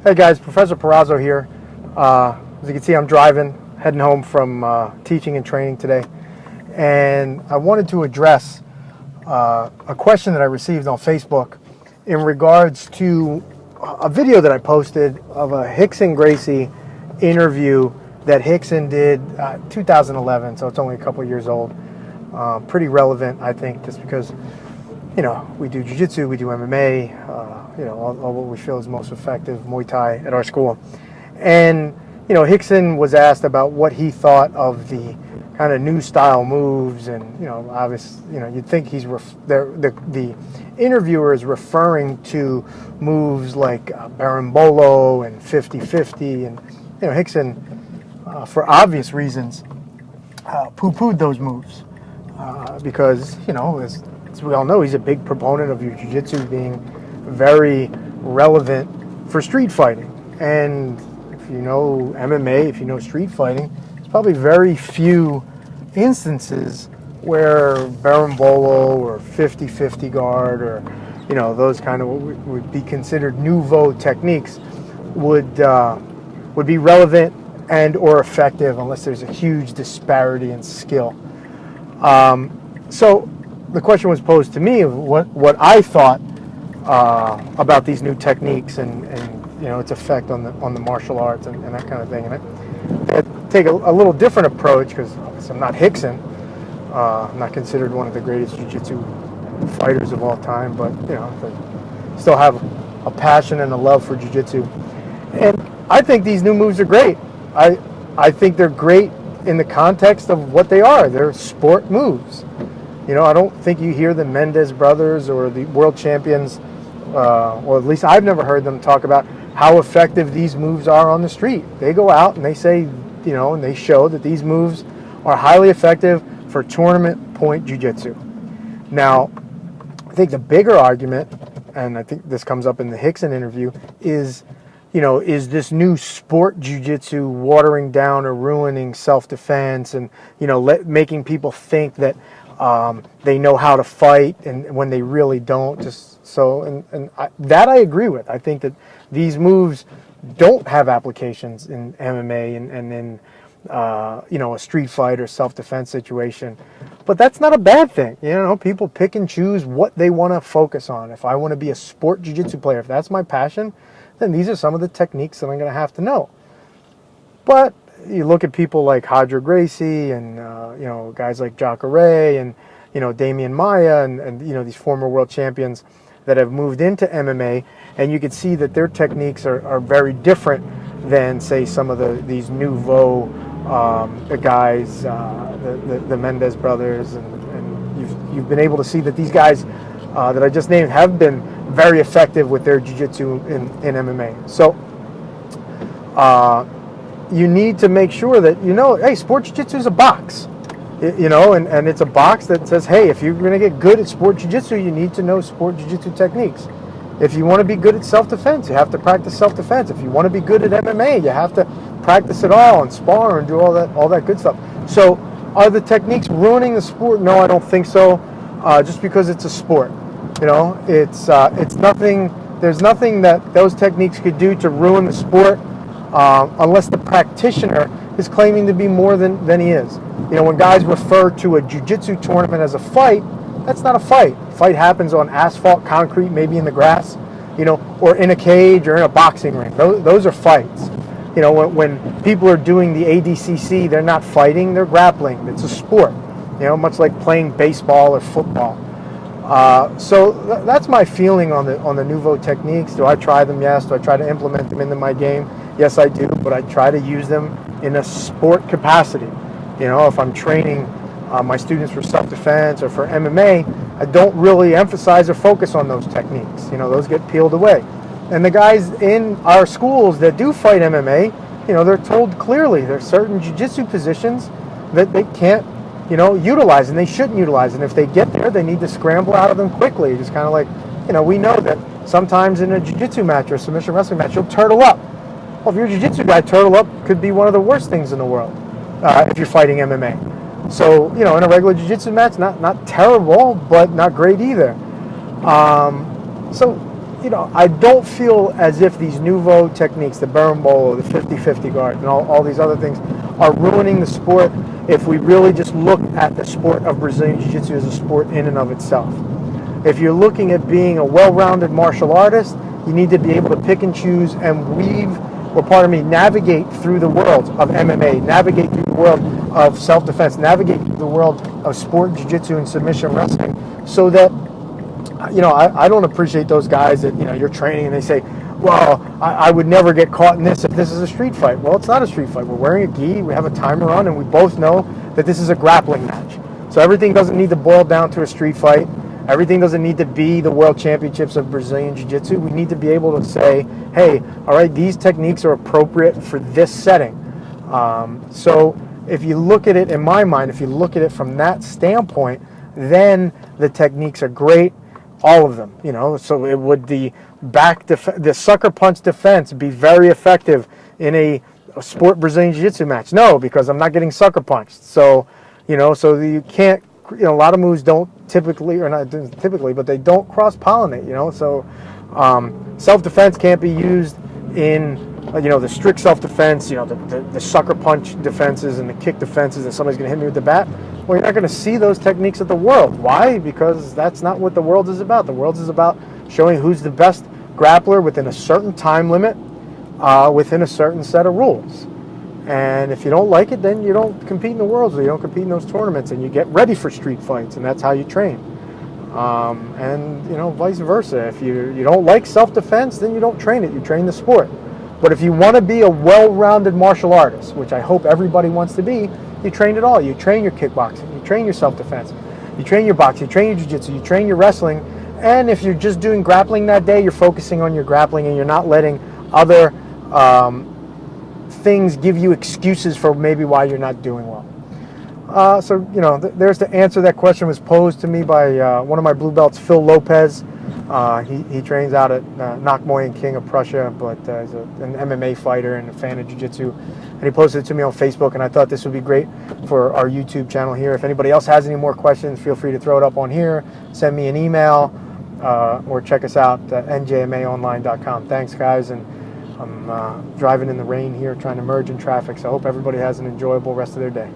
Hey guys, Professor Perazzo here. As you can see, I'm driving, heading home from teaching and training today. And I wanted to address a question that I received on Facebook in regards to a video that I posted of a Rickson Gracie interview that Rickson did 2011, so it's only a couple years old. Pretty relevant, I think, just because, you know, we do Jiu-Jitsu, we do MMA, all what we feel is most effective, Muay Thai at our school. And, you know, Rickson was asked about what he thought of the kind of new style moves, and, you know, obviously, you know, you'd think he's the interviewer is referring to moves like Berimbolo and 50-50, and, you know, Rickson, for obvious reasons, poo-pooed those moves because, you know, as we all know, he's a big proponent of your Jiu-Jitsu being very relevant for street fighting. And if you know MMA, if you know street fighting, there's probably very few instances where Berimbolo or 50-50 guard or, you know, those kind of what would be considered nouveau techniques would be relevant and or effective unless there's a huge disparity in skill. So the question was posed to me of what I thought about these new techniques and you know, its effect on the martial arts and that kind of thing. And I take a little different approach because I'm not Rickson. I'm not considered one of the greatest Jiu-Jitsu fighters of all time, but, you know, I still have a passion and a love for Jiu-Jitsu. And I think these new moves are great. I think they're great in the context of what they are. They're sport moves. You know, I don't think you hear the Mendes brothers or the world champions, or at least I've never heard them talk about how effective these moves are on the street. They go out and they say, you know, and they show that these moves are highly effective for tournament point jiu-jitsu. Now, I think the bigger argument, and I think this comes up in the Rickson interview, is, you know, is this new sport jiu-jitsu watering down or ruining self-defense and, you know, making people think that they know how to fight and when they really don't. Just so, that I agree with. I think that these moves don't have applications in MMA and in you know, a street fight or self-defense situation, but that's not a bad thing. You know, people pick and choose what they want to focus on. If I want to be a sport jiu-jitsu player, if that's my passion, then these are some of the techniques that I'm going to have to know. But you look at people like Hadra Gracie and you know, guys like Jacare and, you know, Damian Maia and you know, these former world champions that have moved into MMA, and you can see that their techniques are very different than, say, some of these nouveau guys, the Mendes brothers, and you've been able to see that these guys that I just named have been very effective with their jiu-jitsu in MMA. So you need to make sure that, you know, hey, sport jiu-jitsu is a box, you know, and it's a box that says, hey, if you're going to get good at sport jiu-jitsu, you need to know sport jiu-jitsu techniques. If you want to be good at self-defense, you have to practice self-defense. If you want to be good at MMA, you have to practice it all and spar and do all that good stuff. So are the techniques ruining the sport? No, I don't think so. Just because it's a sport, you know, it's nothing. There's nothing that those techniques could do to ruin the sport. Unless the practitioner is claiming to be more than he is. You know, when guys refer to a jiu-jitsu tournament as a fight, that's not a fight. Fight happens on asphalt, concrete, maybe in the grass, you know, or in a cage or in a boxing ring. Those are fights. You know, when people are doing the ADCC, they're not fighting, they're grappling. It's a sport, you know, much like playing baseball or football. So that's my feeling on the nouveau techniques. Do I try them? Yes. Do I try to implement them into my game? Yes, I do, but I try to use them in a sport capacity. You know, if I'm training my students for self-defense or for MMA, I don't really emphasize or focus on those techniques. You know, those get peeled away. And the guys in our schools that do fight MMA, you know, they're told clearly there's certain jiu-jitsu positions that they can't, you know, utilize, and they shouldn't utilize. And if they get there, they need to scramble out of them quickly. It's kind of like, you know, we know that sometimes in a jiu-jitsu match or a submission wrestling match, you'll turtle up. Well, if you're a jiu-jitsu guy, turtle up could be one of the worst things in the world if you're fighting MMA. So, you know, in a regular jiu-jitsu match, not terrible, but not great either. So, I don't feel as if these nouveau techniques, the berimbolo, the 50-50 guard, and all these other things are ruining the sport if we really just look at the sport of Brazilian Jiu-Jitsu as a sport in and of itself. If you're looking at being a well-rounded martial artist, you need to be able to pick and choose and weave, or pardon me, navigate through the world of MMA, navigate through the world of self-defense, navigate through the world of sport, jiu-jitsu, and submission wrestling, so that, I don't appreciate those guys that, you're training and they say, well, I would never get caught in this if this is a street fight. Well, it's not a street fight. We're wearing a gi, we have a timer on, and we both know that this is a grappling match. So everything doesn't need to boil down to a street fight. Everything doesn't need to be the World Championships of Brazilian Jiu-Jitsu. We need to be able to say, hey, all right, these techniques are appropriate for this setting. So if you look at it, in my mind, if you look at it from that standpoint, then the techniques are great, all of them. So it would the sucker punch defense be very effective in a sport Brazilian Jiu-Jitsu match? No, because I'm not getting sucker punched. So, so you can't. A lot of moves don't typically, or not typically, but they don't cross-pollinate, So self-defense can't be used in, the strict self-defense, the sucker punch defenses and the kick defenses, and somebody's going to hit me with the bat. Well, you're not going to see those techniques at the World. Why? Because that's not what the World is about. The World is about showing who's the best grappler within a certain time limit, within a certain set of rules. And if you don't like it, then you don't compete in the Worlds, or you don't compete in those tournaments, and you get ready for street fights, and that's how you train. And vice versa. If you don't like self-defense, then you don't train it. You train the sport. But if you want to be a well-rounded martial artist, which I hope everybody wants to be, you train it all. You train your kickboxing, you train your self-defense, you train your boxing, you train your jiu-jitsu, you train your wrestling. And if you're just doing grappling that day, you're focusing on your grappling, and you're not letting other things give you excuses for maybe why you're not doing well. There's the answer. That question was posed to me by one of my blue belts, Phil Lopez. He trains out at Knockmoyen King of Prussia, but is an MMA fighter and a fan of Jiu-Jitsu. And he posted it to me on Facebook, and I thought this would be great for our YouTube channel here. If anybody else has any more questions, feel free to throw it up on here, send me an email, or check us out at njmaonline.com. Thanks, guys, and I'm driving in the rain here, trying to merge in traffic, so I hope everybody has an enjoyable rest of their day.